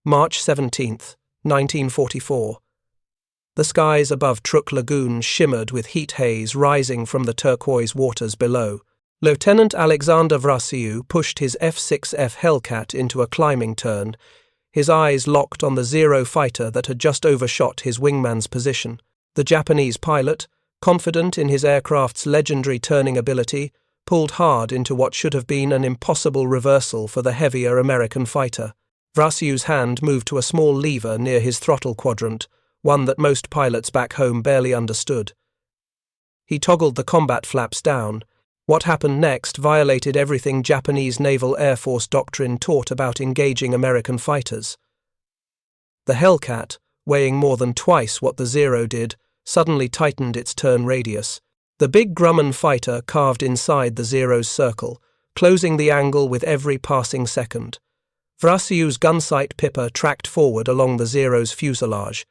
March 17, 1944. The skies above Truk Lagoon shimmered with heat haze rising from the turquoise waters below. Lieutenant Alexander Vraciu pushed his F6F Hellcat into a climbing turn, his eyes locked on the Zero fighter that had just overshot his wingman's position. The Japanese pilot, confident in his aircraft's legendary turning ability, pulled hard into what should have been an impossible reversal for the heavier American fighter. Vraciu's hand moved to a small lever near his throttle quadrant, one that most pilots back home barely understood. He toggled the combat flaps down. What happened next violated everything Japanese Naval Air Force doctrine taught about engaging American fighters. The Hellcat, weighing more than twice what the Zero did, suddenly tightened its turn radius. The big Grumman fighter carved inside the Zero's circle, closing the angle with every passing second. Vraciu's gunsight Pipper tracked forward along the Zero's fuselage.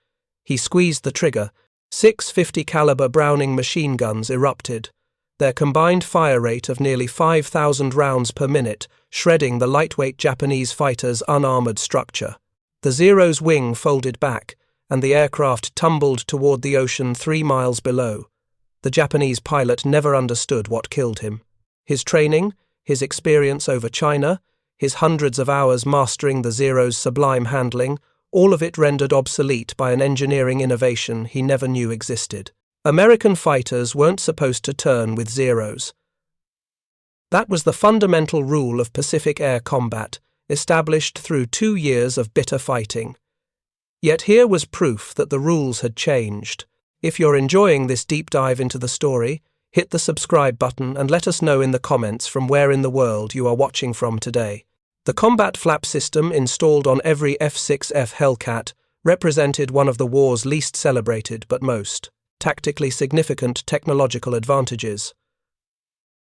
He squeezed the trigger. 650 caliber Browning machine guns erupted, their combined fire rate of nearly 5,000 rounds per minute, shredding the lightweight Japanese fighter's unarmored structure. The Zero's wing folded back, and the aircraft tumbled toward the ocean 3 miles below. The Japanese pilot never understood what killed him. His training, his experience over China, his hundreds of hours mastering the Zero's sublime handling, all of it rendered obsolete by an engineering innovation he never knew existed. American fighters weren't supposed to turn with Zeros. That was the fundamental rule of Pacific air combat, established through 2 years of bitter fighting. Yet here was proof that the rules had changed. If you're enjoying this deep dive into the story, hit the subscribe button and let us know in the comments from where in the world you are watching from today. The combat flap system installed on every F6F Hellcat represented one of the war's least celebrated but most tactically significant technological advantages.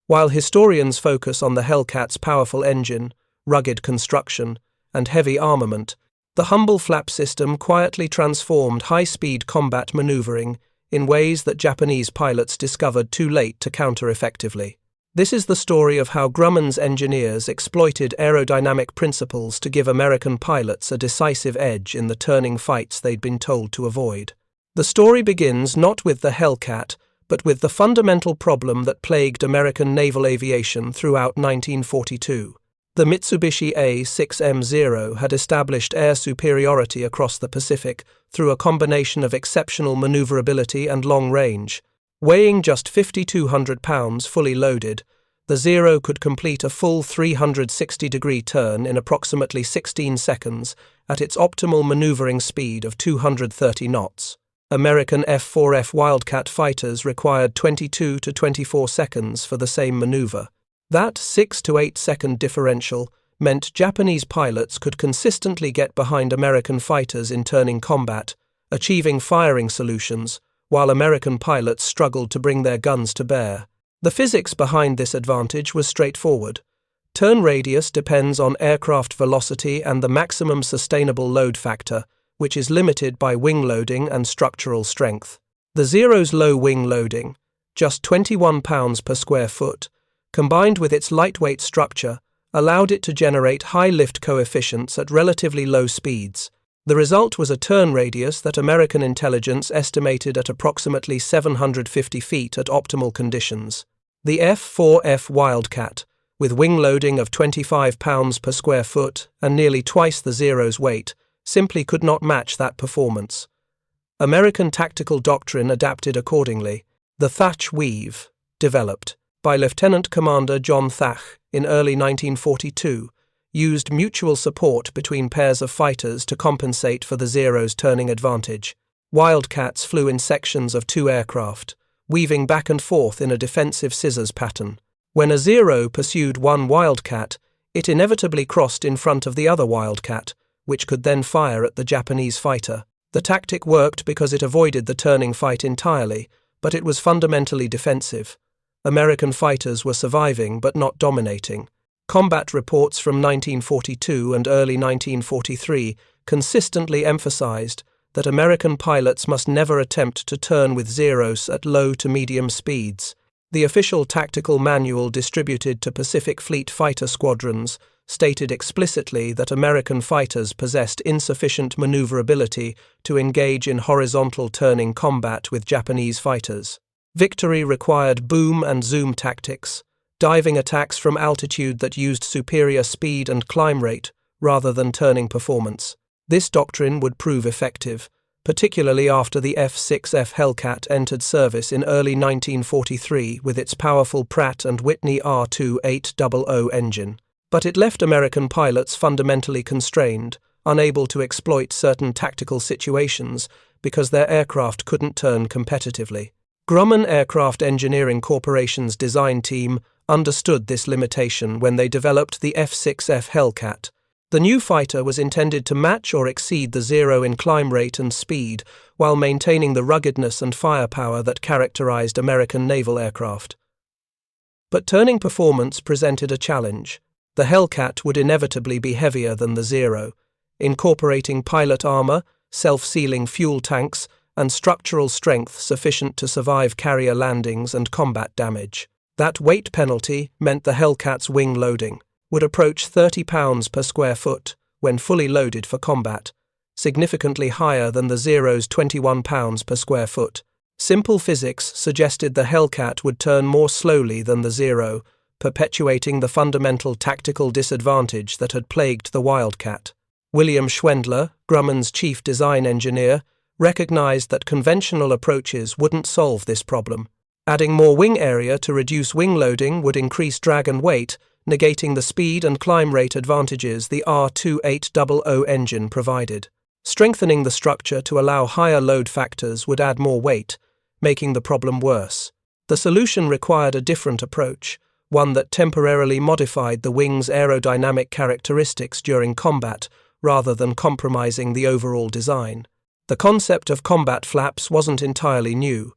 While historians focus on the Hellcat's powerful engine, rugged construction, and heavy armament, the humble flap system quietly transformed high-speed combat maneuvering in ways that Japanese pilots discovered too late to counter effectively. This is the story of how Grumman's engineers exploited aerodynamic principles to give American pilots a decisive edge in the turning fights they'd been told to avoid. The story begins not with the Hellcat, but with the fundamental problem that plagued American naval aviation throughout 1942. The Mitsubishi A6M0 had established air superiority across the Pacific through a combination of exceptional maneuverability and long range. Weighing just 5,200 pounds fully loaded, the Zero could complete a full 360-degree turn in approximately 16 seconds at its optimal maneuvering speed of 230 knots. American F4F Wildcat fighters required 22 to 24 seconds for the same maneuver. That 6 to 8 second differential meant Japanese pilots could consistently get behind American fighters in turning combat, achieving firing solutions, while American pilots struggled to bring their guns to bear. The physics behind this advantage was straightforward. Turn radius depends on aircraft velocity and the maximum sustainable load factor, which is limited by wing loading and structural strength. The Zero's low wing loading, just 21 pounds per square foot, combined with its lightweight structure, allowed it to generate high lift coefficients at relatively low speeds. The result was a turn radius that American intelligence estimated at approximately 750 feet at optimal conditions. The F4F Wildcat, with wing loading of 25 pounds per square foot and nearly twice the Zero's weight, simply could not match that performance. American tactical doctrine adapted accordingly. The Thatch Weave, developed by Lieutenant Commander John Thatch in early 1942, used mutual support between pairs of fighters to compensate for the Zero's turning advantage. Wildcats flew in sections of 2 aircraft, weaving back and forth in a defensive scissors pattern. When a Zero pursued one Wildcat, it inevitably crossed in front of the other Wildcat, which could then fire at the Japanese fighter. The tactic worked because it avoided the turning fight entirely, but it was fundamentally defensive. American fighters were surviving but not dominating. Combat reports from 1942 and early 1943 consistently emphasized that American pilots must never attempt to turn with Zeros at low to medium speeds. The official tactical manual distributed to Pacific Fleet fighter squadrons stated explicitly that American fighters possessed insufficient maneuverability to engage in horizontal turning combat with Japanese fighters. Victory required boom and zoom tactics, diving attacks from altitude that used superior speed and climb rate rather than turning performance. This doctrine would prove effective, particularly after the F6F Hellcat entered service in early 1943 with its powerful Pratt & Whitney R2800 engine. But it left American pilots fundamentally constrained, unable to exploit certain tactical situations because their aircraft couldn't turn competitively. Grumman Aircraft Engineering Corporation's design team understood this limitation when they developed the F6F Hellcat. The new fighter was intended to match or exceed the Zero in climb rate and speed while maintaining the ruggedness and firepower that characterized American naval aircraft. But turning performance presented a challenge. The Hellcat would inevitably be heavier than the Zero, incorporating pilot armor, self-sealing fuel tanks, and structural strength sufficient to survive carrier landings and combat damage. That weight penalty meant the Hellcat's wing loading would approach 30 pounds per square foot when fully loaded for combat, significantly higher than the Zero's 21 pounds per square foot. Simple physics suggested the Hellcat would turn more slowly than the Zero, perpetuating the fundamental tactical disadvantage that had plagued the Wildcat. William Schwendler, Grumman's chief design engineer, recognized that conventional approaches wouldn't solve this problem. Adding more wing area to reduce wing loading would increase drag and weight, negating the speed and climb rate advantages the R2800 engine provided. Strengthening the structure to allow higher load factors would add more weight, making the problem worse. The solution required a different approach, one that temporarily modified the wing's aerodynamic characteristics during combat rather than compromising the overall design. The concept of combat flaps wasn't entirely new.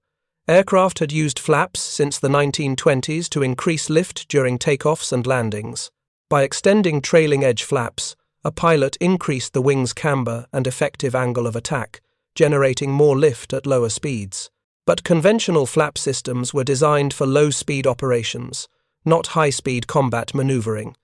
Aircraft had used flaps since the 1920s to increase lift during takeoffs and landings. By extending trailing edge flaps, a pilot increased the wing's camber and effective angle of attack, generating more lift at lower speeds. But conventional flap systems were designed for low-speed operations, not high-speed combat maneuvering.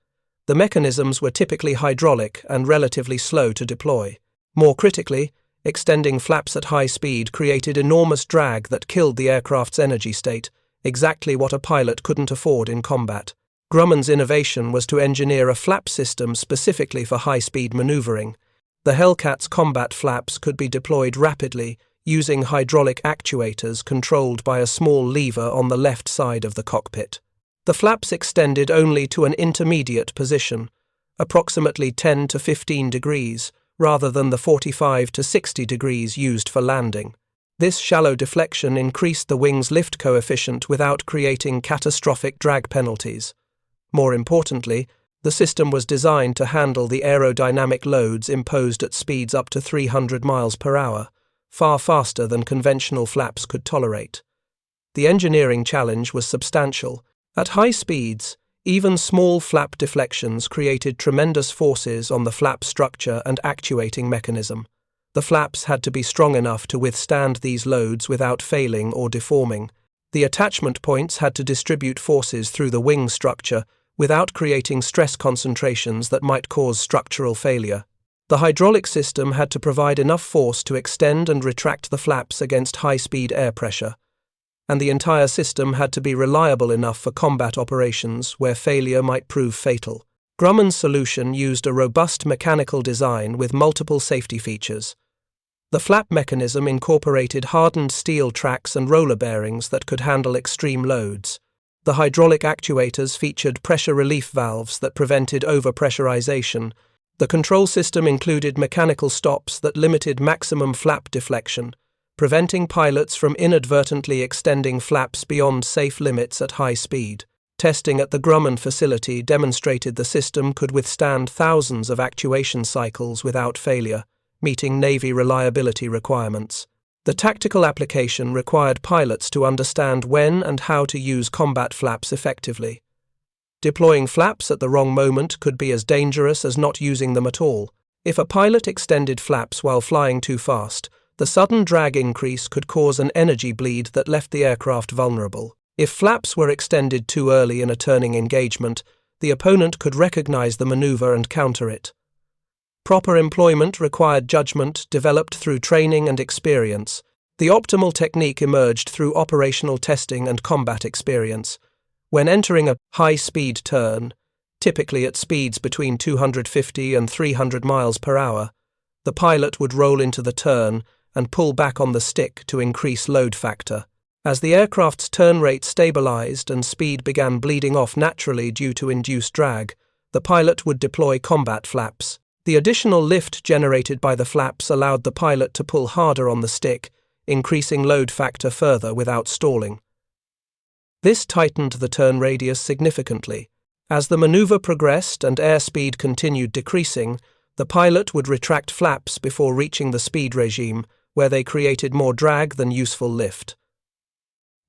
The mechanisms were typically hydraulic and relatively slow to deploy. More critically, extending flaps at high speed created enormous drag that killed the aircraft's energy state, exactly what a pilot couldn't afford in combat. Grumman's innovation was to engineer a flap system specifically for high-speed maneuvering. The Hellcat's combat flaps could be deployed rapidly using hydraulic actuators controlled by a small lever on the left side of the cockpit. The flaps extended only to an intermediate position, approximately 10 to 15 degrees, rather than the 45 to 60 degrees used for landing. This shallow deflection increased the wing's lift coefficient without creating catastrophic drag penalties. More importantly, the system was designed to handle the aerodynamic loads imposed at speeds up to 300 miles per hour, far faster than conventional flaps could tolerate. The engineering challenge was substantial. At high speeds, even small flap deflections created tremendous forces on the flap structure and actuating mechanism. The flaps had to be strong enough to withstand these loads without failing or deforming. The attachment points had to distribute forces through the wing structure without creating stress concentrations that might cause structural failure. The hydraulic system had to provide enough force to extend and retract the flaps against high-speed air pressure, and the entire system had to be reliable enough for combat operations where failure might prove fatal. Grumman's solution used a robust mechanical design with multiple safety features. The flap mechanism incorporated hardened steel tracks and roller bearings that could handle extreme loads. The hydraulic actuators featured pressure relief valves that prevented overpressurization. The control system included mechanical stops that limited maximum flap deflection, preventing pilots from inadvertently extending flaps beyond safe limits at high speed. Testing at the Grumman facility demonstrated the system could withstand thousands of actuation cycles without failure, meeting Navy reliability requirements. The tactical application required pilots to understand when and how to use combat flaps effectively. Deploying flaps at the wrong moment could be as dangerous as not using them at all. If a pilot extended flaps while flying too fast, the sudden drag increase could cause an energy bleed that left the aircraft vulnerable. If flaps were extended too early in a turning engagement, the opponent could recognize the maneuver and counter it. Proper employment required judgment developed through training and experience. The optimal technique emerged through operational testing and combat experience. When entering a high-speed turn, typically at speeds between 250 and 300 miles per hour, the pilot would roll into the turn and pull back on the stick to increase load factor. As the aircraft's turn rate stabilized and speed began bleeding off naturally due to induced drag, the pilot would deploy combat flaps. The additional lift generated by the flaps allowed the pilot to pull harder on the stick, increasing load factor further without stalling. This tightened the turn radius significantly. As the maneuver progressed and airspeed continued decreasing, the pilot would retract flaps before reaching the speed regime, where they created more drag than useful lift.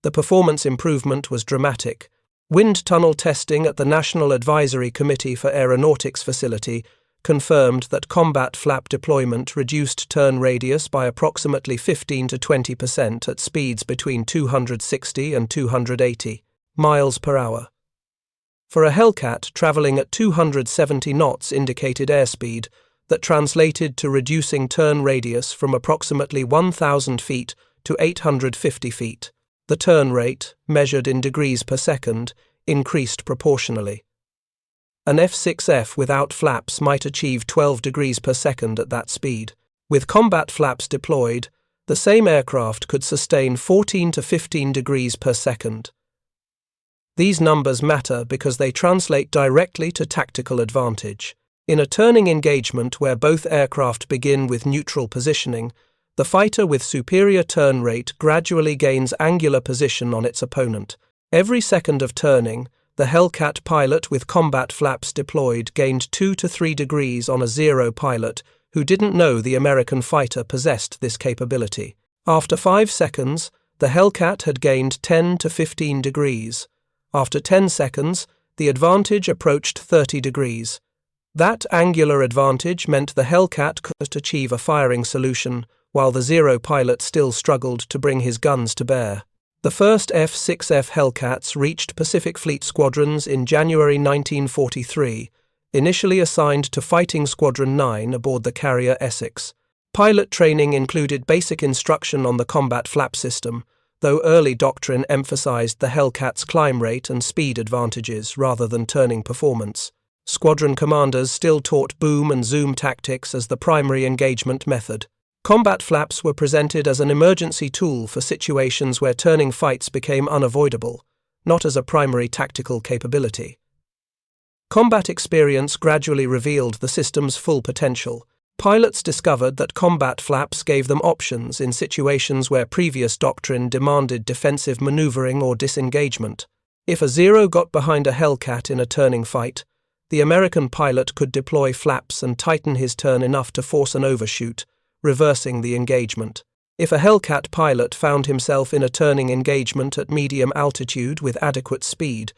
The performance improvement was dramatic. Wind tunnel testing at the National Advisory Committee for Aeronautics facility confirmed that combat flap deployment reduced turn radius by approximately 15 to 20% at speeds between 260 and 280 miles per hour. For a Hellcat, traveling at 270 knots indicated airspeed that translated to reducing turn radius from approximately 1,000 feet to 850 feet. The turn rate, measured in degrees per second, increased proportionally. An F6F without flaps might achieve 12 degrees per second at that speed. With combat flaps deployed, the same aircraft could sustain 14 to 15 degrees per second. These numbers matter because they translate directly to tactical advantage. In a turning engagement where both aircraft begin with neutral positioning, the fighter with superior turn rate gradually gains angular position on its opponent. Every second of turning, the Hellcat pilot with combat flaps deployed gained 2 to 3 degrees on a Zero pilot who didn't know the American fighter possessed this capability. After 5 seconds, the Hellcat had gained 10 to 15 degrees. After 10 seconds, the advantage approached 30 degrees. That angular advantage meant the Hellcat could achieve a firing solution, while the Zero pilot still struggled to bring his guns to bear. The first F6F Hellcats reached Pacific Fleet squadrons in January 1943, initially assigned to Fighting Squadron 9 aboard the carrier Essex. Pilot training included basic instruction on the combat flap system, though early doctrine emphasized the Hellcat's climb rate and speed advantages rather than turning performance. Squadron commanders still taught boom and zoom tactics as the primary engagement method. Combat flaps were presented as an emergency tool for situations where turning fights became unavoidable, not as a primary tactical capability. Combat experience gradually revealed the system's full potential. Pilots discovered that combat flaps gave them options in situations where previous doctrine demanded defensive maneuvering or disengagement. If a Zero got behind a Hellcat in a turning fight, the American pilot could deploy flaps and tighten his turn enough to force an overshoot, reversing the engagement. If a Hellcat pilot found himself in a turning engagement at medium altitude with adequate speed,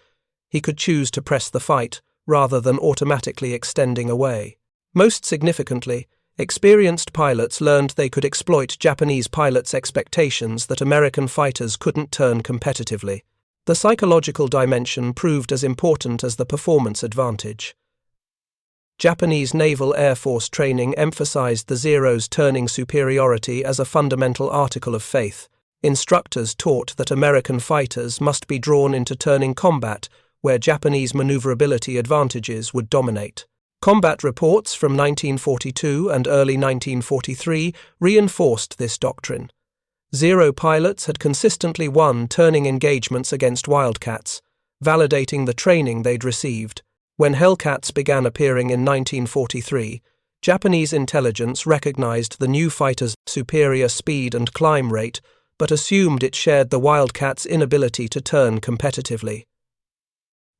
he could choose to press the fight rather than automatically extending away. Most significantly, experienced pilots learned they could exploit Japanese pilots' expectations that American fighters couldn't turn competitively. The psychological dimension proved as important as the performance advantage. Japanese Naval Air Force training emphasized the Zero's turning superiority as a fundamental article of faith. Instructors taught that American fighters must be drawn into turning combat where Japanese maneuverability advantages would dominate. Combat reports from 1942 and early 1943 reinforced this doctrine. Zero pilots had consistently won turning engagements against Wildcats, validating the training they'd received. When Hellcats began appearing in 1943, Japanese intelligence recognized the new fighter's superior speed and climb rate, but assumed it shared the Wildcats' inability to turn competitively.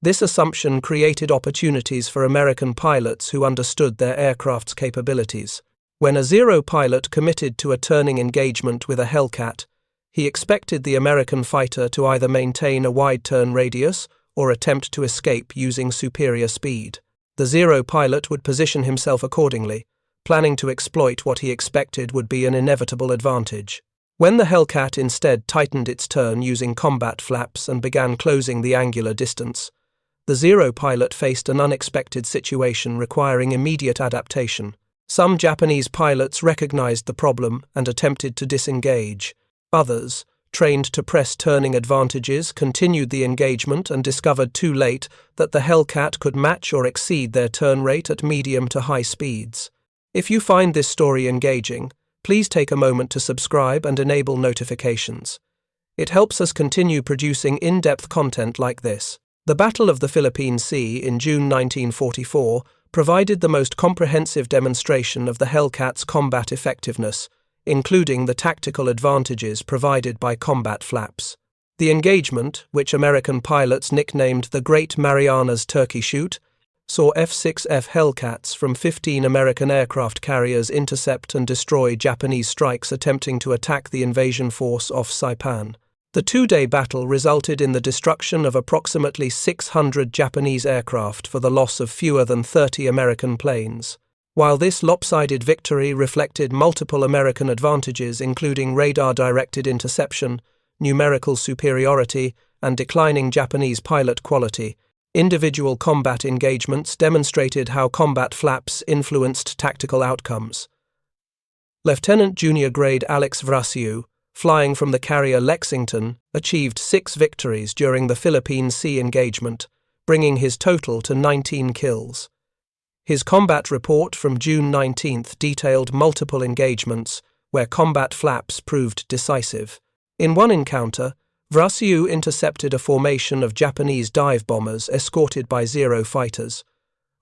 This assumption created opportunities for American pilots who understood their aircraft's capabilities. When a Zero pilot committed to a turning engagement with a Hellcat, he expected the American fighter to either maintain a wide turn radius or attempt to escape using superior speed. The Zero pilot would position himself accordingly, planning to exploit what he expected would be an inevitable advantage. When the Hellcat instead tightened its turn using combat flaps and began closing the angular distance, The Zero pilot faced an unexpected situation requiring immediate adaptation. Some Japanese pilots recognized the problem and attempted to disengage. Others, trained to press turning advantages, continued the engagement and discovered too late that the Hellcat could match or exceed their turn rate at medium to high speeds. If you find this story engaging, please take a moment to subscribe and enable notifications. It helps us continue producing in-depth content like this. The Battle of the Philippine Sea in June 1944 provided the most comprehensive demonstration of the Hellcat's combat effectiveness, including the tactical advantages provided by combat flaps. The engagement, which American pilots nicknamed the Great Marianas Turkey Shoot, saw F6F Hellcats from 15 American aircraft carriers intercept and destroy Japanese strikes attempting to attack the invasion force off Saipan. The two-day battle resulted in the destruction of approximately 600 Japanese aircraft for the loss of fewer than 30 American planes. While this lopsided victory reflected multiple American advantages including radar-directed interception, numerical superiority, and declining Japanese pilot quality, individual combat engagements demonstrated how combat flaps influenced tactical outcomes. Lieutenant Junior Grade Alex Vraciu, flying from the carrier Lexington, achieved 6 victories during the Philippine Sea engagement, bringing his total to 19 kills. His combat report from June 19 detailed multiple engagements where combat flaps proved decisive. In one encounter, Vraciu intercepted a formation of Japanese dive bombers escorted by Zero fighters.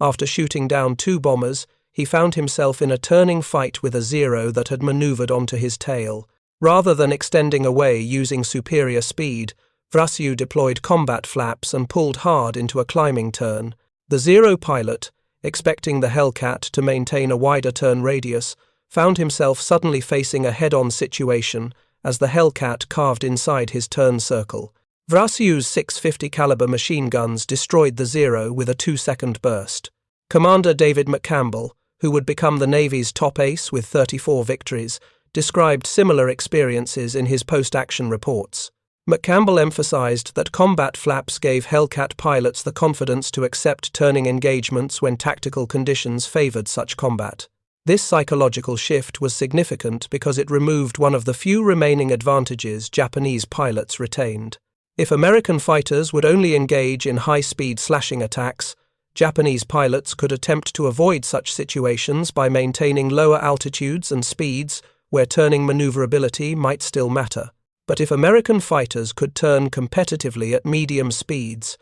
After shooting down 2 bombers, he found himself in a turning fight with a Zero that had maneuvered onto his tail. Rather than extending away using superior speed, Vraciu deployed combat flaps and pulled hard into a climbing turn. The Zero pilot, expecting the Hellcat to maintain a wider turn radius, found himself suddenly facing a head-on situation as the Hellcat carved inside his turn circle. Vraciu's 650 caliber machine guns destroyed the Zero with a 2-second burst. Commander David McCampbell, who would become the Navy's top ace with 34 victories, described similar experiences in his post-action reports. McCampbell emphasized that combat flaps gave Hellcat pilots the confidence to accept turning engagements when tactical conditions favored such combat. This psychological shift was significant because it removed one of the few remaining advantages Japanese pilots retained. If American fighters would only engage in high-speed slashing attacks, Japanese pilots could attempt to avoid such situations by maintaining lower altitudes and speeds where turning maneuverability might still matter. But if American fighters could turn competitively at medium speeds,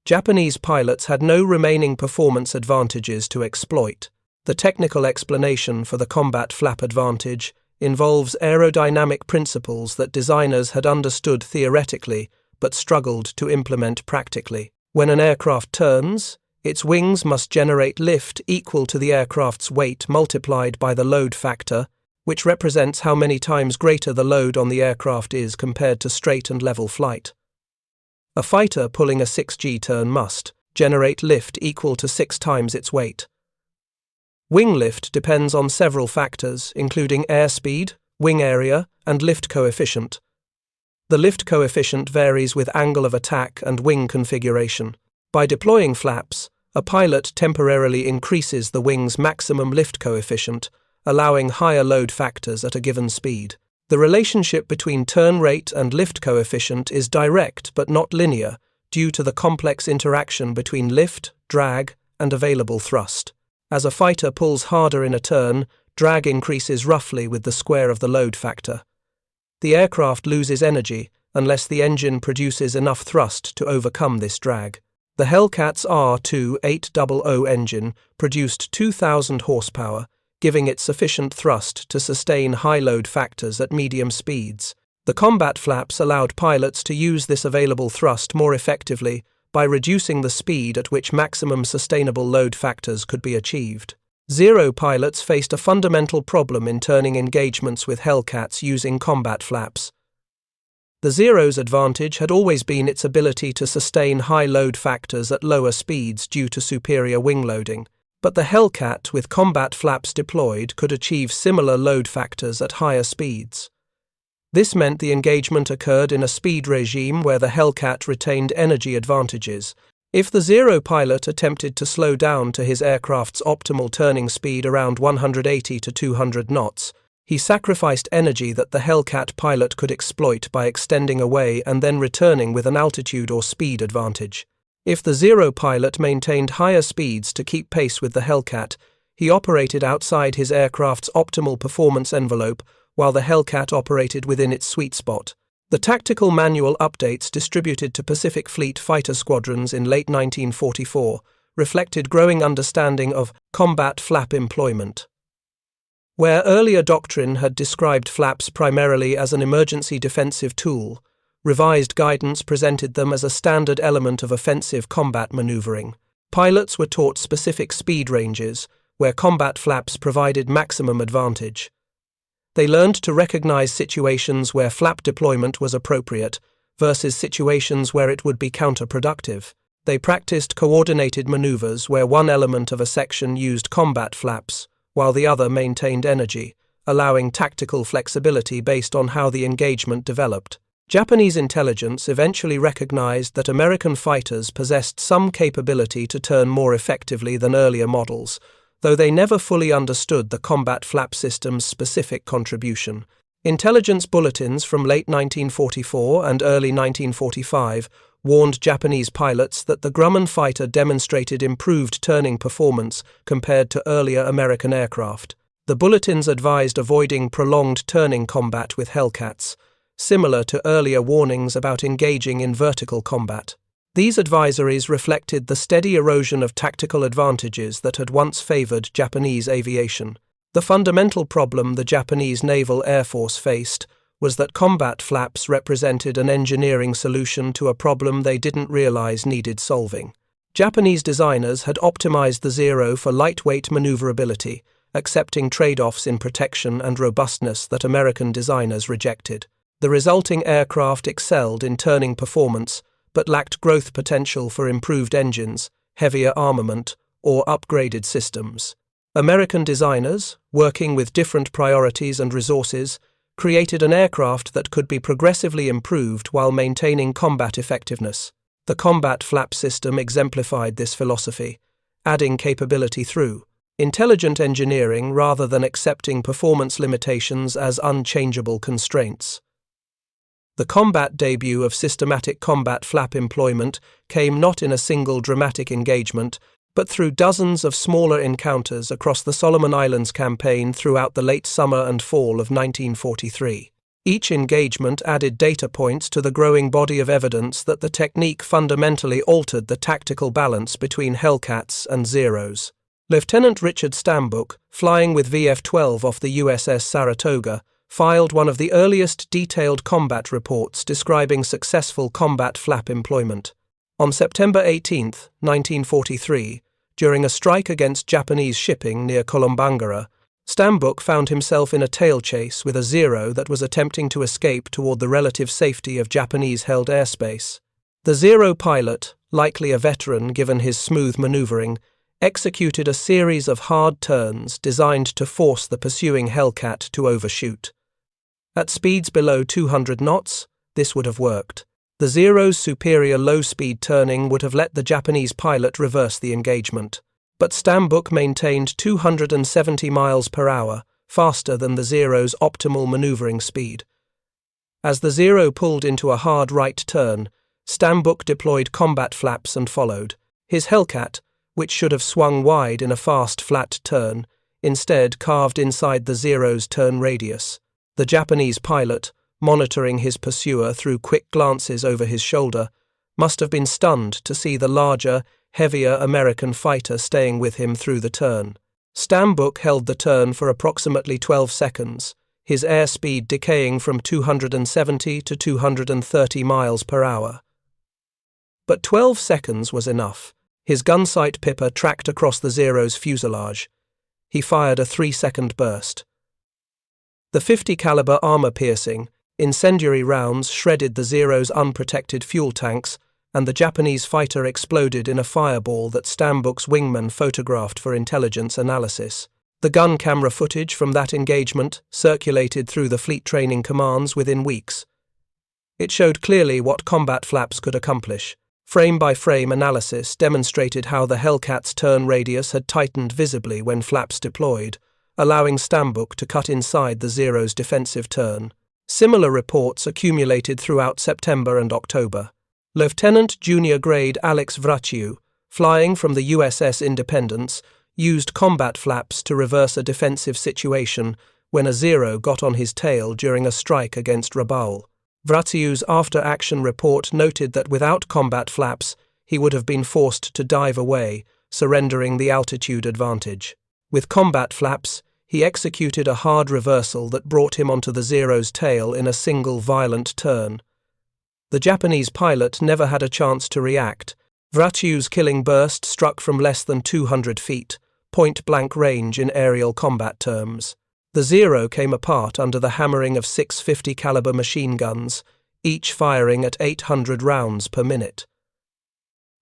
Japanese pilots had no remaining performance advantages to exploit. The technical explanation for the combat flap advantage involves aerodynamic principles that designers had understood theoretically but struggled to implement practically. When an aircraft turns, its wings must generate lift equal to the aircraft's weight multiplied by the load factor, which represents how many times greater the load on the aircraft is compared to straight and level flight. A fighter pulling a 6G turn must generate lift equal to 6 times its weight. Wing lift depends on several factors, including airspeed, wing area, and lift coefficient. The lift coefficient varies with angle of attack and wing configuration. By deploying flaps, a pilot temporarily increases the wing's maximum lift coefficient, allowing higher load factors at a given speed. The relationship between turn rate and lift coefficient is direct but not linear due to the complex interaction between lift, drag, and available thrust. As a fighter pulls harder in a turn, drag increases roughly with the square of the load factor. The aircraft loses energy unless the engine produces enough thrust to overcome this drag. The Hellcat's R2800 engine produced 2,000 horsepower, giving it sufficient thrust to sustain high load factors at medium speeds. The combat flaps allowed pilots to use this available thrust more effectively by reducing the speed at which maximum sustainable load factors could be achieved. Zero pilots faced a fundamental problem in turning engagements with Hellcats using combat flaps. The Zero's advantage had always been its ability to sustain high load factors at lower speeds due to superior wing loading. But the Hellcat with combat flaps deployed could achieve similar load factors at higher speeds. This meant the engagement occurred in a speed regime where the Hellcat retained energy advantages, If the Zero pilot attempted to slow down to his aircraft's optimal turning speed around 180 to 200 knots, he sacrificed energy that the Hellcat pilot could exploit by extending away and then returning with an altitude or speed advantage. If the Zero pilot maintained higher speeds to keep pace with the Hellcat, he operated outside his aircraft's optimal performance envelope while the Hellcat operated within its sweet spot. The tactical manual updates distributed to Pacific Fleet fighter squadrons in late 1944 reflected growing understanding of combat flap employment. Where earlier doctrine had described flaps primarily as an emergency defensive tool, revised guidance presented them as a standard element of offensive combat maneuvering. Pilots were taught specific speed ranges, where combat flaps provided maximum advantage. They learned to recognize situations where flap deployment was appropriate versus situations where it would be counterproductive. They practiced coordinated maneuvers where one element of a section used combat flaps, while the other maintained energy, allowing tactical flexibility based on how the engagement developed. Japanese intelligence eventually recognized that American fighters possessed some capability to turn more effectively than earlier models, though they never fully understood the combat flap system's specific contribution. Intelligence bulletins from late 1944 and early 1945 warned Japanese pilots that the Grumman fighter demonstrated improved turning performance compared to earlier American aircraft. The bulletins advised avoiding prolonged turning combat with Hellcats, similar to earlier warnings about engaging in vertical combat. These advisories reflected the steady erosion of tactical advantages that had once favored Japanese aviation. The fundamental problem the Japanese Naval Air Force faced was that combat flaps represented an engineering solution to a problem they didn't realize needed solving. Japanese designers had optimized the Zero for lightweight maneuverability, accepting trade-offs in protection and robustness that American designers rejected. The resulting aircraft excelled in turning performance, but lacked growth potential for improved engines, heavier armament, or upgraded systems. American designers, working with different priorities and resources, created an aircraft that could be progressively improved while maintaining combat effectiveness. The combat flap system exemplified this philosophy, adding capability through intelligent engineering rather than accepting performance limitations as unchangeable constraints. The combat debut of systematic combat flap employment came not in a single dramatic engagement, but through dozens of smaller encounters across the Solomon Islands campaign throughout the late summer and fall of 1943. Each engagement added data points to the growing body of evidence that the technique fundamentally altered the tactical balance between Hellcats and Zeros. Lieutenant Richard Stambuk, flying with VF-12 off the USS Saratoga, filed one of the earliest detailed combat reports describing successful combat flap employment. On September 18, 1943, during a strike against Japanese shipping near Kolombangara, Stambuk found himself in a tail chase with a Zero that was attempting to escape toward the relative safety of Japanese-held airspace. The Zero pilot, likely a veteran given his smooth maneuvering, executed a series of hard turns designed to force the pursuing Hellcat to overshoot. At speeds below 200 knots, this would have worked. The Zero's superior low-speed turning would have let the Japanese pilot reverse the engagement. But Stambuk maintained 270 miles per hour, faster than the Zero's optimal maneuvering speed. As the Zero pulled into a hard right turn, Stambuk deployed combat flaps and followed. His Hellcat, which should have swung wide in a fast, flat turn, instead carved inside the Zero's turn radius. The Japanese pilot, monitoring his pursuer through quick glances over his shoulder, must have been stunned to see the larger, heavier American fighter staying with him through the turn. Stambuk held the turn for approximately 12 seconds, his airspeed decaying from 270 to 230 miles per hour. But 12 seconds was enough. His gunsight pipper tracked across the Zero's fuselage. He fired a 3-second burst. The 50 caliber armor-piercing, incendiary rounds shredded the Zero's unprotected fuel tanks, and the Japanese fighter exploded in a fireball that Stambuk's wingman photographed for intelligence analysis. The gun camera footage from that engagement circulated through the fleet training commands within weeks. It showed clearly what combat flaps could accomplish: Frame-by-frame analysis demonstrated how the Hellcat's turn radius had tightened visibly when flaps deployed, allowing Stambuk to cut inside the Zero's defensive turn. Similar reports accumulated throughout September and October. Lieutenant Junior Grade Alex Vraciu, flying from the USS Independence, used combat flaps to reverse a defensive situation when a Zero got on his tail during a strike against Rabaul. Vraciu's after-action report noted that without combat flaps, he would have been forced to dive away, surrendering the altitude advantage. With combat flaps, he executed a hard reversal that brought him onto the Zero's tail in a single violent turn. The Japanese pilot never had a chance to react. Vraciu's killing burst struck from less than 200 feet, point-blank range in aerial combat terms. The Zero came apart under the hammering of 650 caliber machine guns, each firing at 800 rounds per minute.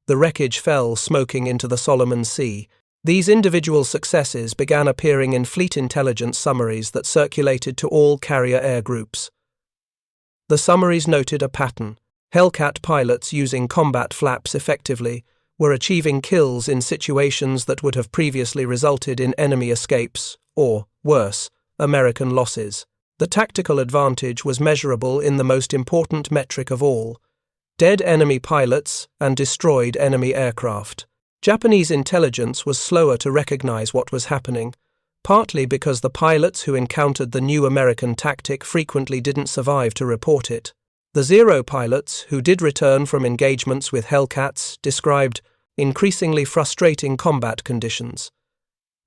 The wreckage fell smoking into the Solomon Sea. These individual successes began appearing in fleet intelligence summaries that circulated to all carrier air groups. The summaries noted a pattern. Hellcat pilots using combat flaps effectively were achieving kills in situations that would have previously resulted in enemy escapes, or, worse, American losses. The tactical advantage was measurable in the most important metric of all: dead enemy pilots and destroyed enemy aircraft. Japanese intelligence was slower to recognize what was happening, partly because the pilots who encountered the new American tactic frequently didn't survive to report it. The Zero pilots, who did return from engagements with Hellcats, described increasingly frustrating combat conditions.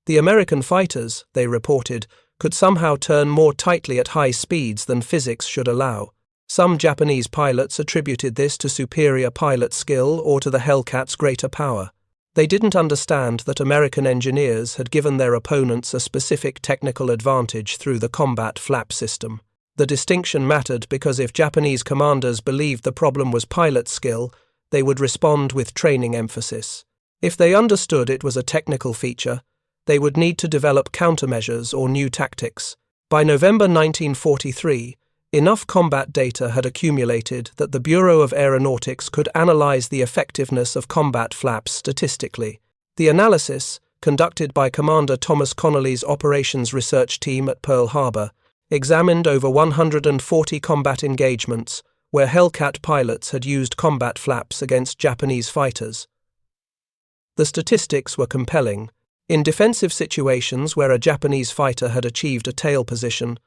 The American fighters, they reported, could somehow turn more tightly at high speeds than physics should allow. Some Japanese pilots attributed this to superior pilot skill or to the Hellcat's greater power. They didn't understand that American engineers had given their opponents a specific technical advantage through the combat flap system. The distinction mattered because if Japanese commanders believed the problem was pilot skill, they would respond with training emphasis. If they understood it was a technical feature, they would need to develop countermeasures or new tactics. By November 1943, enough combat data had accumulated that the Bureau of Aeronautics could analyze the effectiveness of combat flaps statistically. The analysis, conducted by Commander Thomas Connolly's Operations Research Team at Pearl Harbor, examined over 140 combat engagements where Hellcat pilots had used combat flaps against Japanese fighters. The statistics were compelling. In defensive situations where a Japanese fighter had achieved a tail position,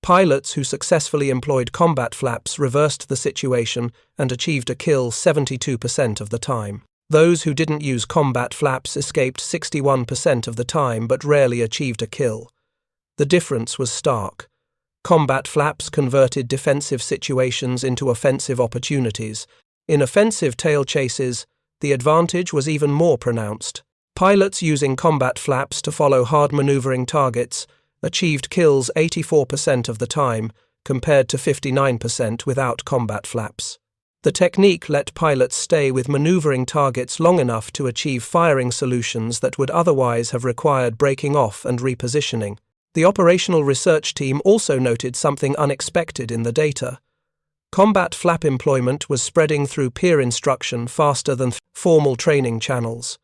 pilots who successfully employed combat flaps reversed the situation and achieved a kill 72% of the time. Those who didn't use combat flaps escaped 61% of the time but rarely achieved a kill. The difference was stark. Combat flaps converted defensive situations into offensive opportunities. In offensive tail chases, the advantage was even more pronounced. Pilots using combat flaps to follow hard maneuvering targets achieved kills 84% of the time, compared to 59% without combat flaps. The technique let pilots stay with maneuvering targets long enough to achieve firing solutions that would otherwise have required breaking off and repositioning. The operational research team also noted something unexpected in the data. Combat flap employment was spreading through peer instruction faster than formal training channels.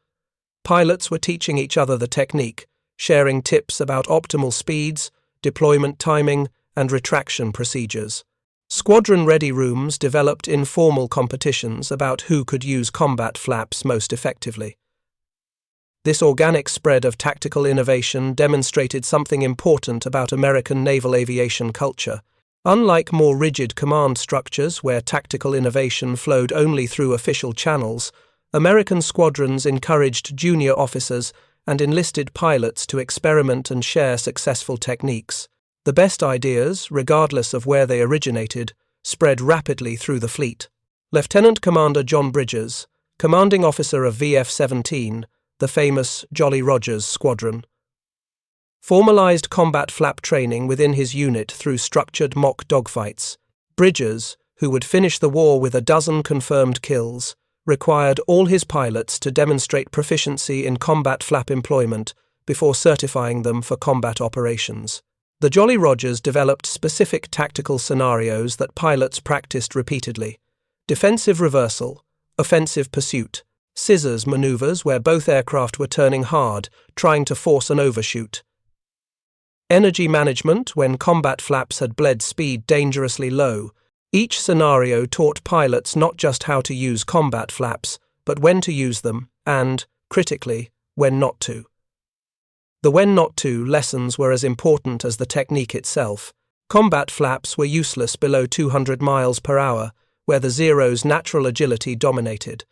Pilots were teaching each other the technique, sharing tips about optimal speeds, deployment timing, and retraction procedures. Squadron-ready rooms developed informal competitions about who could use combat flaps most effectively. This organic spread of tactical innovation demonstrated something important about American naval aviation culture. Unlike more rigid command structures where tactical innovation flowed only through official channels, American squadrons encouraged junior officers and enlisted pilots to experiment and share successful techniques. The best ideas, regardless of where they originated, spread rapidly through the fleet. Lieutenant Commander John Bridges, commanding officer of VF-17, the famous Jolly Rogers Squadron, formalized combat flap training within his unit through structured mock dogfights. Bridges, who would finish the war with a dozen confirmed kills, required all his pilots to demonstrate proficiency in combat flap employment before certifying them for combat operations. The Jolly Rogers developed specific tactical scenarios that pilots practiced repeatedly: defensive reversal, Offensive pursuit. Scissors maneuvers where both aircraft were turning hard, trying to force an overshoot. Energy management when combat flaps had bled speed dangerously low. Each scenario taught pilots not just how to use combat flaps, but when to use them and, critically, when not to. The when not to lessons were as important as the technique itself. Combat flaps were useless below 200 miles per hour, where the Zero's natural agility dominated.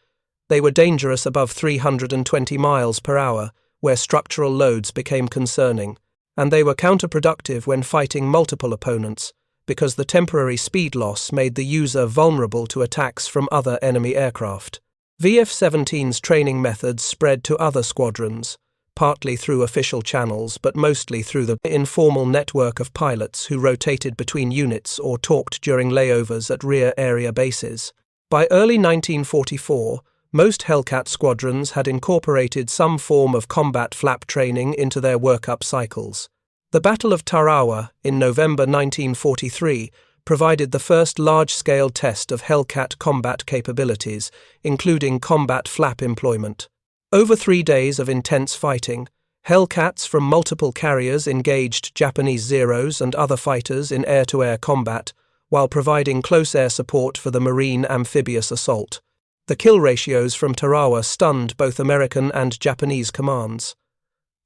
They were dangerous above 320 miles per hour, where structural loads became concerning, and they were counterproductive when fighting multiple opponents, because the temporary speed loss made the user vulnerable to attacks from other enemy aircraft. VF-17's training methods spread to other squadrons, partly through official channels but mostly through the informal network of pilots who rotated between units or talked during layovers at rear area bases. By early 1944, most Hellcat squadrons had incorporated some form of combat flap training into their workup cycles. The Battle of Tarawa in November 1943 provided the first large-scale test of Hellcat combat capabilities, including combat flap employment. Over 3 days of intense fighting, Hellcats from multiple carriers engaged Japanese Zeros and other fighters in air-to-air combat, while providing close air support for the Marine amphibious assault. The kill ratios from Tarawa stunned both American and Japanese commands.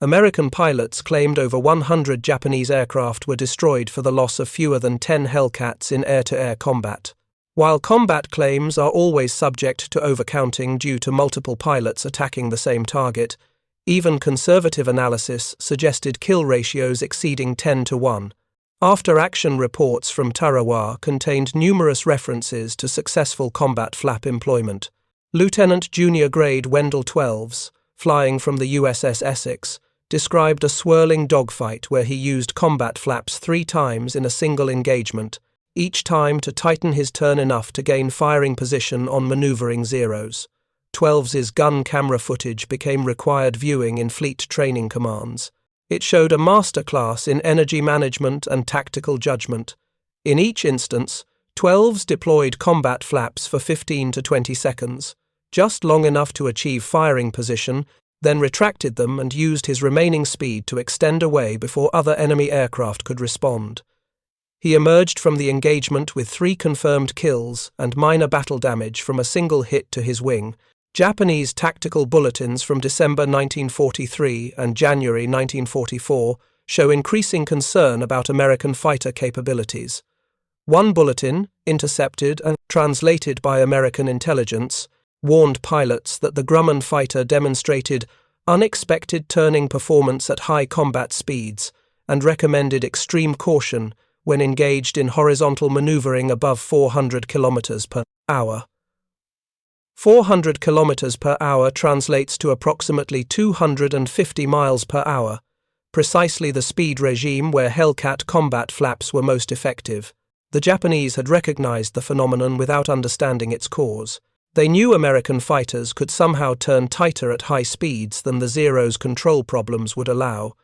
American pilots claimed over 100 Japanese aircraft were destroyed for the loss of fewer than 10 Hellcats in air-to-air combat. While combat claims are always subject to overcounting due to multiple pilots attacking the same target, even conservative analysis suggested kill ratios exceeding 10-1. After-action reports from Tarawa contained numerous references to successful combat flap employment. Lieutenant Junior Grade Wendell 12s, flying from the USS Essex, described a swirling dogfight where he used combat flaps 3 times in a single engagement, each time to tighten his turn enough to gain firing position on maneuvering Zeros. 12's gun camera footage became required viewing in fleet training commands. It showed a masterclass in energy management and tactical judgment. In each instance, 12s deployed combat flaps for 15 to 20 seconds, just long enough to achieve firing position, then retracted them and used his remaining speed to extend away before other enemy aircraft could respond. He emerged from the engagement with 3 confirmed kills and minor battle damage from a single hit to his wing. Japanese tactical bulletins from December 1943 and January 1944 show increasing concern about American fighter capabilities. One bulletin, intercepted and translated by American intelligence, warned pilots that the Grumman fighter demonstrated unexpected turning performance at high combat speeds and recommended extreme caution when engaged in horizontal maneuvering above 400 km per hour. 400 km per hour translates to approximately 250 miles per hour, precisely the speed regime where Hellcat combat flaps were most effective. The Japanese had recognized the phenomenon without understanding its cause. They knew American fighters could somehow turn tighter at high speeds than the Zero's control problems would allow,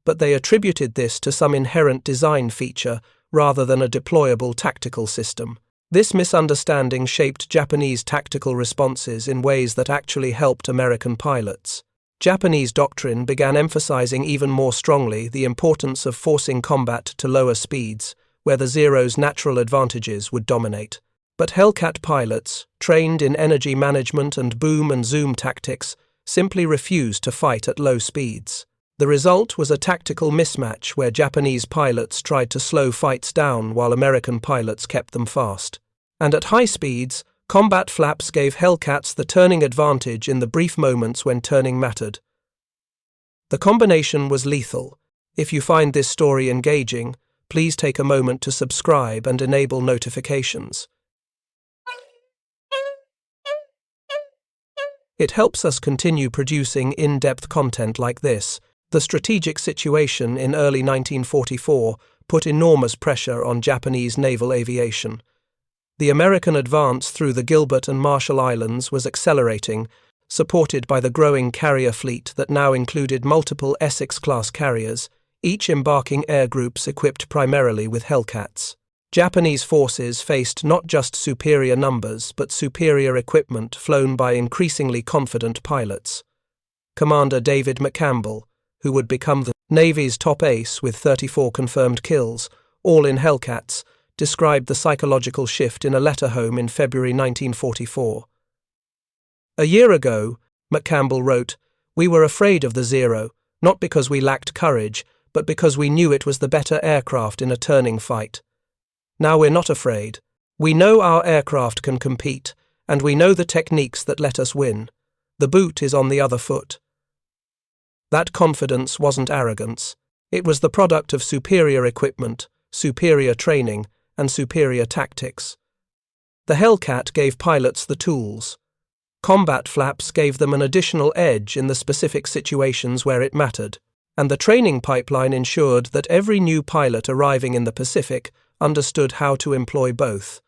but they attributed this to some inherent design feature rather than a deployable tactical system. This misunderstanding shaped Japanese tactical responses in ways that actually helped American pilots. Japanese doctrine began emphasizing even more strongly the importance of forcing combat to lower speeds, where the Zero's natural advantages would dominate. But Hellcat pilots, trained in energy management and boom and zoom tactics, simply refused to fight at low speeds. The result was a tactical mismatch where Japanese pilots tried to slow fights down while American pilots kept them fast. And at high speeds, combat flaps gave Hellcats the turning advantage in the brief moments when turning mattered. The combination was lethal. If you find this story engaging, please take a moment to subscribe and enable notifications. It helps us continue producing in-depth content like this. The strategic situation in early 1944 put enormous pressure on Japanese naval aviation. The American advance through the Gilbert and Marshall Islands was accelerating, supported by the growing carrier fleet that now included multiple Essex-class carriers, each embarking air groups equipped primarily with Hellcats. Japanese forces faced not just superior numbers but superior equipment flown by increasingly confident pilots. Commander David McCampbell, who would become the Navy's top ace with 34 confirmed kills, all in Hellcats, described the psychological shift in a letter home in February 1944. "A year ago," McCampbell wrote, "we were afraid of the Zero, not because we lacked courage, but because we knew it was the better aircraft in a turning fight. Now we're not afraid. We know our aircraft can compete, and we know the techniques that let us win. The boot is on the other foot." That confidence wasn't arrogance. It was the product of superior equipment, superior training, and superior tactics. The Hellcat gave pilots the tools. Combat flaps gave them an additional edge in the specific situations where it mattered, and the training pipeline ensured that every new pilot arriving in the Pacific understood how to employ both.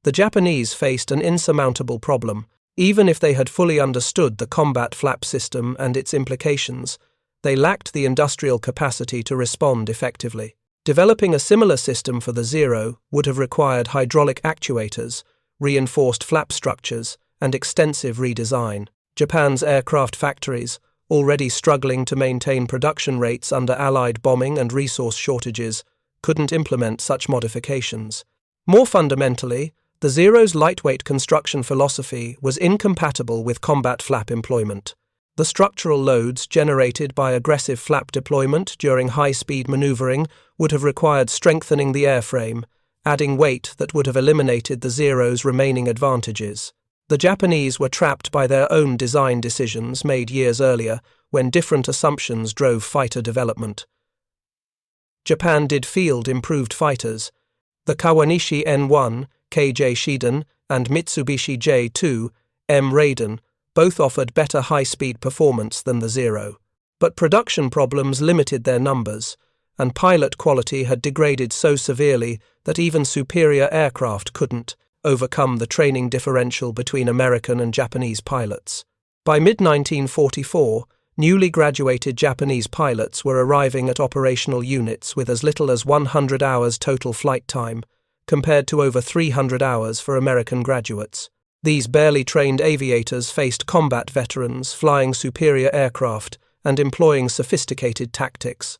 The Japanese faced an insurmountable problem. Even if they had fully understood the combat flap system and its implications, they lacked the industrial capacity to respond effectively. Developing a similar system for the Zero would have required hydraulic actuators, reinforced flap structures, and extensive redesign. Japan's aircraft factories, already struggling to maintain production rates under Allied bombing and resource shortages, couldn't implement such modifications. More fundamentally, the Zero's lightweight construction philosophy was incompatible with combat flap employment. The structural loads generated by aggressive flap deployment during high-speed maneuvering would have required strengthening the airframe, adding weight that would have eliminated the Zero's remaining advantages. The Japanese were trapped by their own design decisions made years earlier, when different assumptions drove fighter development. Japan did field improved fighters. The Kawanishi N-1, KJ Shiden, and Mitsubishi J-2, M. Raiden, both offered better high-speed performance than the Zero. But production problems limited their numbers, and pilot quality had degraded so severely that even superior aircraft couldn't overcome the training differential between American and Japanese pilots. By mid-1944, newly graduated Japanese pilots were arriving at operational units with as little as 100 hours total flight time, compared to over 300 hours for American graduates. These barely trained aviators faced combat veterans flying superior aircraft and employing sophisticated tactics.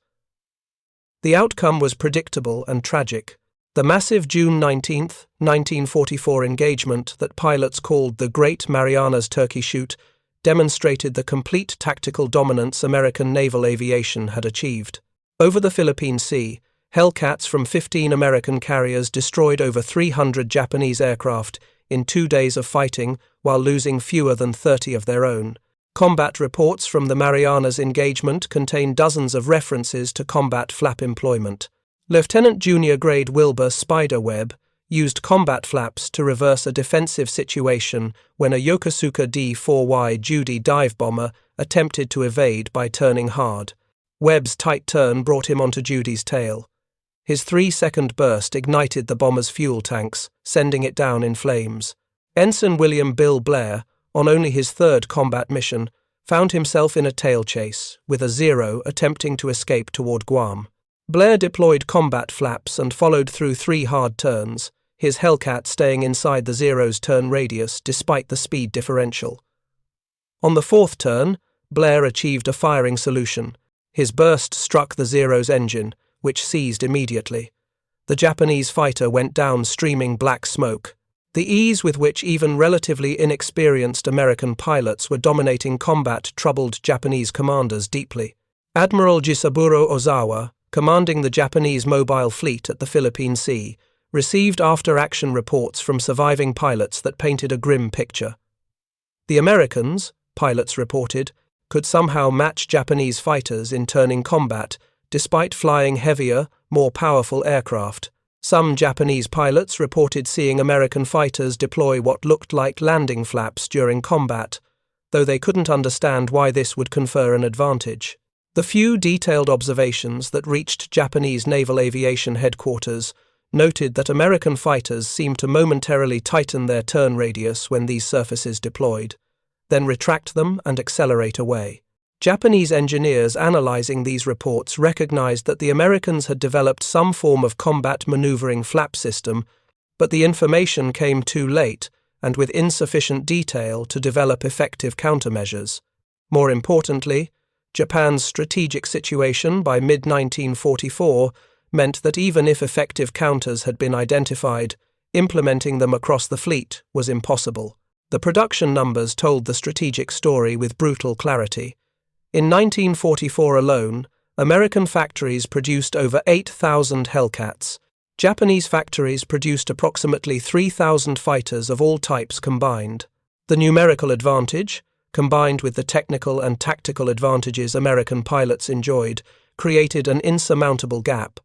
The outcome was predictable and tragic. The massive June 19, 1944 engagement that pilots called the Great Marianas Turkey Shoot demonstrated the complete tactical dominance American naval aviation had achieved. Over the Philippine Sea, Hellcats from 15 American carriers destroyed over 300 Japanese aircraft in 2 days of fighting while losing fewer than 30 of their own. Combat reports from the Marianas engagement contain dozens of references to combat flap employment. Lieutenant Junior Grade Wilbur Spider Webb used combat flaps to reverse a defensive situation when a Yokosuka D-4Y Judy dive bomber attempted to evade by turning hard. Webb's tight turn brought him onto Judy's tail. His 3-second burst ignited the bomber's fuel tanks, sending it down in flames. Ensign William Bill Blair, on only his 3rd combat mission, found himself in a tail chase, with a Zero attempting to escape toward Guam. Blair deployed combat flaps and followed through 3 hard turns, his Hellcat staying inside the Zero's turn radius despite the speed differential. On the 4th turn, Blair achieved a firing solution. His burst struck the Zero's engine, which seized immediately. The Japanese fighter went down streaming black smoke. The ease with which even relatively inexperienced American pilots were dominating combat troubled Japanese commanders deeply. Admiral Jisaburo Ozawa, commanding the Japanese mobile fleet at the Philippine Sea, received after-action reports from surviving pilots that painted a grim picture. The Americans, pilots reported, could somehow match Japanese fighters in turning combat, despite flying heavier, more powerful aircraft. Some Japanese pilots reported seeing American fighters deploy what looked like landing flaps during combat, though they couldn't understand why this would confer an advantage. The few detailed observations that reached Japanese Naval Aviation headquarters noted that American fighters seemed to momentarily tighten their turn radius when these surfaces deployed, then retract them and accelerate away. Japanese engineers analyzing these reports recognized that the Americans had developed some form of combat maneuvering flap system, but the information came too late and with insufficient detail to develop effective countermeasures. More importantly, Japan's strategic situation by mid-1944 meant that even if effective counters had been identified, implementing them across the fleet was impossible. The production numbers told the strategic story with brutal clarity. In 1944 alone, American factories produced over 8,000 Hellcats. Japanese factories produced approximately 3,000 fighters of all types combined. The numerical advantage, combined with the technical and tactical advantages American pilots enjoyed, created an insurmountable gap.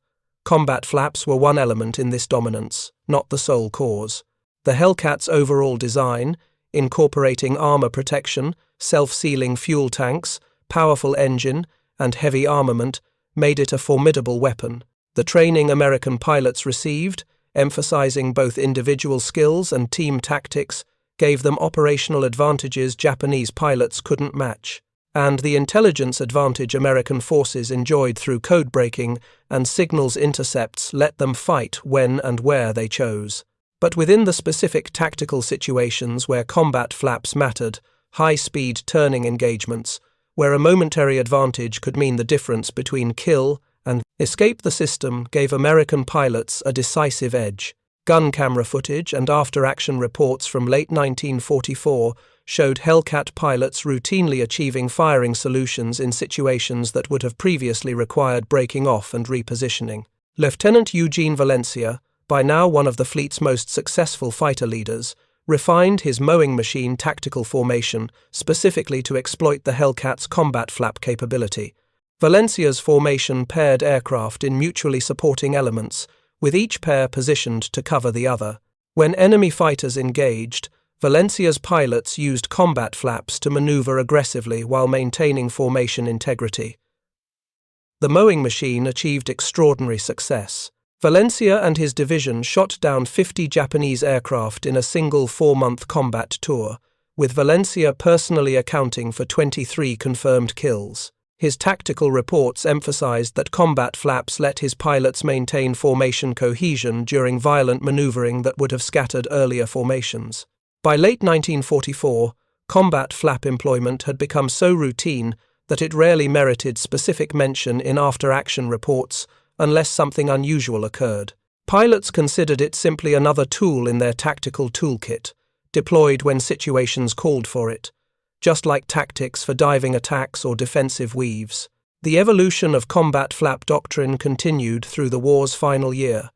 Combat flaps were one element in this dominance, not the sole cause. The Hellcat's overall design, incorporating armor protection, self-sealing fuel tanks, powerful engine, and heavy armament, made it a formidable weapon. The training American pilots received, emphasizing both individual skills and team tactics, gave them operational advantages Japanese pilots couldn't match. And the intelligence advantage American forces enjoyed through code-breaking and signals intercepts let them fight when and where they chose. But within the specific tactical situations where combat flaps mattered, high-speed turning engagements, where a momentary advantage could mean the difference between kill and escape, the system gave American pilots a decisive edge. Gun camera footage and after-action reports from late 1944 showed Hellcat pilots routinely achieving firing solutions in situations that would have previously required breaking off and repositioning. Lieutenant Eugene Valencia, by now one of the fleet's most successful fighter leaders, refined his mowing machine tactical formation specifically to exploit the Hellcat's combat flap capability. Valencia's formation paired aircraft in mutually supporting elements, with each pair positioned to cover the other. When enemy fighters engaged, Valencia's pilots used combat flaps to maneuver aggressively while maintaining formation integrity. The mowing machine achieved extraordinary success. Valencia and his division shot down 50 Japanese aircraft in a single 4-month combat tour, with Valencia personally accounting for 23 confirmed kills. His tactical reports emphasized that combat flaps let his pilots maintain formation cohesion during violent maneuvering that would have scattered earlier formations. By late 1944, combat flap employment had become so routine that it rarely merited specific mention in after-action reports unless something unusual occurred. Pilots considered it simply another tool in their tactical toolkit, deployed when situations called for it, just like tactics for diving attacks or defensive weaves. The evolution of combat flap doctrine continued through the war's final year.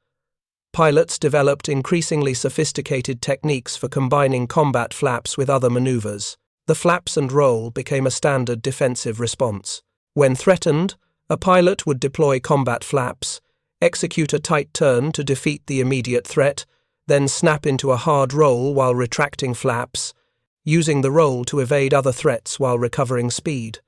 Pilots developed increasingly sophisticated techniques for combining combat flaps with other maneuvers. The flaps and roll became a standard defensive response. When threatened, a pilot would deploy combat flaps, execute a tight turn to defeat the immediate threat, then snap into a hard roll while retracting flaps, using the roll to evade other threats while recovering speed.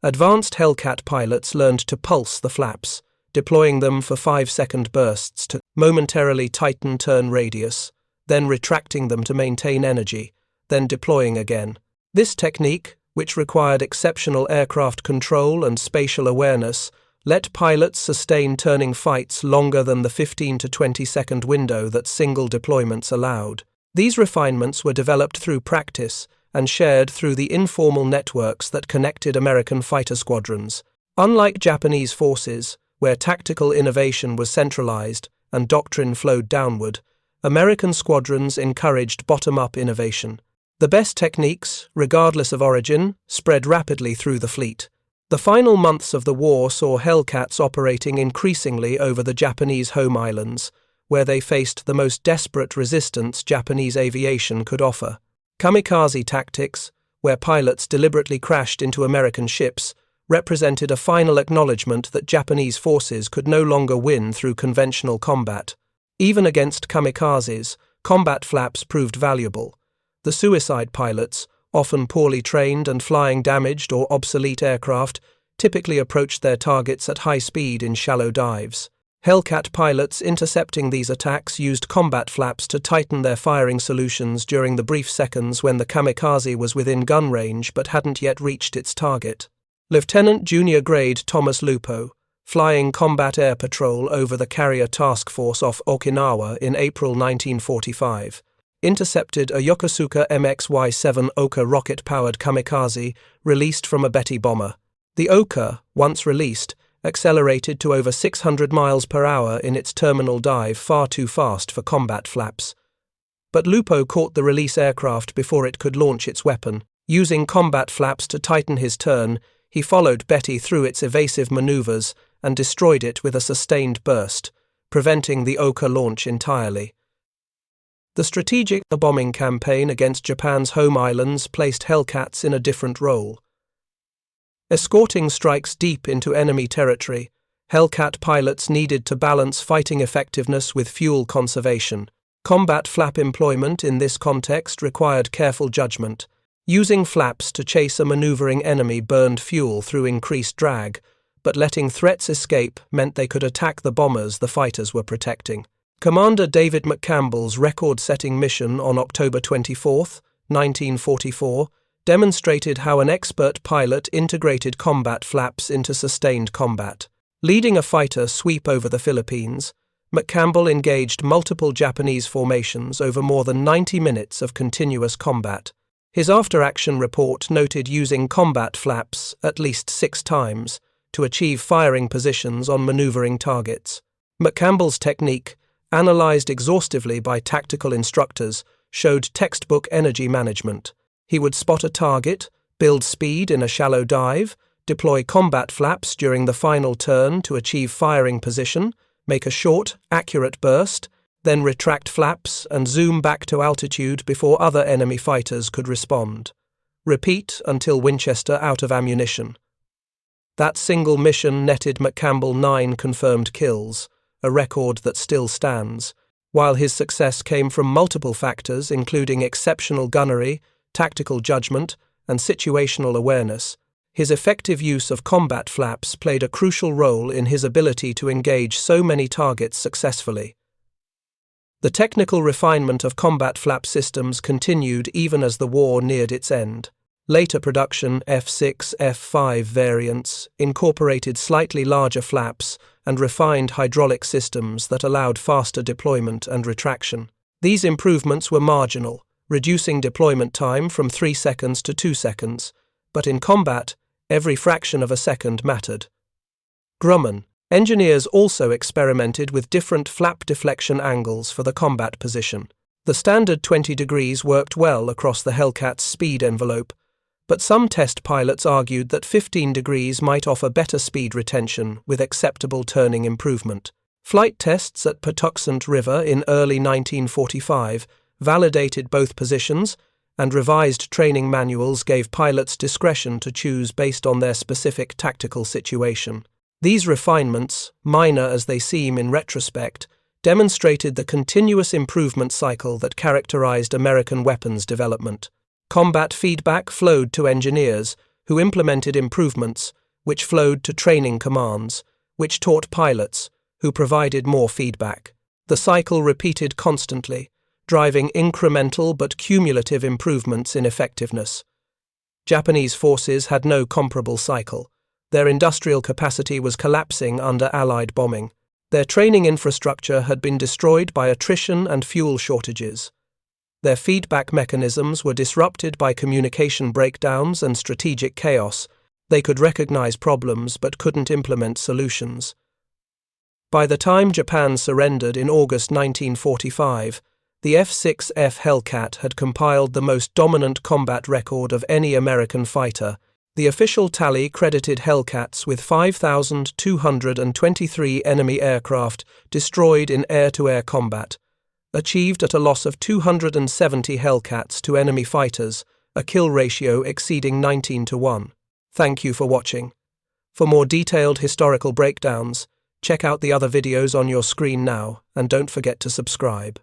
Advanced Hellcat pilots learned to pulse the flaps, deploying them for 5-second bursts to momentarily tighten turn radius, then retracting them to maintain energy, then deploying again. This technique, which required exceptional aircraft control and spatial awareness, let pilots sustain turning fights longer than the 15 to 20-second window that single deployments allowed. These refinements were developed through practice and shared through the informal networks that connected American fighter squadrons. Unlike Japanese forces, where tactical innovation was centralized and doctrine flowed downward, American squadrons encouraged bottom-up innovation. The best techniques, regardless of origin, spread rapidly through the fleet. The final months of the war saw Hellcats operating increasingly over the Japanese home islands, where they faced the most desperate resistance Japanese aviation could offer. Kamikaze tactics, where pilots deliberately crashed into American ships, represented a final acknowledgement that Japanese forces could no longer win through conventional combat. Even against kamikazes, combat flaps proved valuable. The suicide pilots, often poorly trained and flying damaged or obsolete aircraft, typically approached their targets at high speed in shallow dives. Hellcat pilots intercepting these attacks used combat flaps to tighten their firing solutions during the brief seconds when the kamikaze was within gun range but hadn't yet reached its target. Lieutenant Junior Grade Thomas Lupo, flying combat air patrol over the carrier task force off Okinawa in April 1945, intercepted a Yokosuka MXY-7 Oka rocket-powered kamikaze released from a Betty bomber. The Oka, once released, accelerated to over 600 miles per hour in its terminal dive, far too fast for combat flaps. But Lupo caught the release aircraft before it could launch its weapon. Using combat flaps to tighten his turn, he followed Betty through its evasive maneuvers and destroyed it with a sustained burst, preventing the Oka launch entirely. The strategic bombing campaign against Japan's home islands placed Hellcats in a different role. Escorting strikes deep into enemy territory, Hellcat pilots needed to balance fighting effectiveness with fuel conservation. Combat flap employment in this context required careful judgment. Using flaps to chase a maneuvering enemy burned fuel through increased drag, but letting threats escape meant they could attack the bombers the fighters were protecting. Commander David McCampbell's record-setting mission on October 24, 1944, demonstrated how an expert pilot integrated combat flaps into sustained combat. Leading a fighter sweep over the Philippines, McCampbell engaged multiple Japanese formations over more than 90 minutes of continuous combat. His after-action report noted using combat flaps at least 6 times to achieve firing positions on maneuvering targets. McCampbell's technique, analyzed exhaustively by tactical instructors, showed textbook energy management. He would spot a target, build speed in a shallow dive, deploy combat flaps during the final turn to achieve firing position, make a short, accurate burst, then retract flaps and zoom back to altitude before other enemy fighters could respond. Repeat until Winchester out of ammunition. That single mission netted McCampbell 9 confirmed kills, a record that still stands. While his success came from multiple factors including exceptional gunnery, tactical judgment, and situational awareness, his effective use of combat flaps played a crucial role in his ability to engage so many targets successfully. The technical refinement of combat flap systems continued even as the war neared its end. Later production F6F variants incorporated slightly larger flaps and refined hydraulic systems that allowed faster deployment and retraction. These improvements were marginal, reducing deployment time from 3 seconds to 2 seconds, but in combat, every fraction of a second mattered. Grumman. Engineers also experimented with different flap deflection angles for the combat position. The standard 20 degrees worked well across the Hellcat's speed envelope, but some test pilots argued that 15 degrees might offer better speed retention with acceptable turning improvement. Flight tests at Patuxent River in early 1945 validated both positions, and revised training manuals gave pilots discretion to choose based on their specific tactical situation. These refinements, minor as they seem in retrospect, demonstrated the continuous improvement cycle that characterized American weapons development. Combat feedback flowed to engineers, who implemented improvements, which flowed to training commands, which taught pilots, who provided more feedback. The cycle repeated constantly, driving incremental but cumulative improvements in effectiveness. Japanese forces had no comparable cycle. Their industrial capacity was collapsing under Allied bombing. Their training infrastructure had been destroyed by attrition and fuel shortages. Their feedback mechanisms were disrupted by communication breakdowns and strategic chaos. They could recognize problems but couldn't implement solutions. By the time Japan surrendered in August 1945, the F6F Hellcat had compiled the most dominant combat record of any American fighter. The official tally credited Hellcats with 5,223 enemy aircraft destroyed in air-to-air combat, achieved at a loss of 270 Hellcats to enemy fighters, a kill ratio exceeding 19-1. Thank you for watching. For more detailed historical breakdowns, check out the other videos on your screen now, and don't forget to subscribe.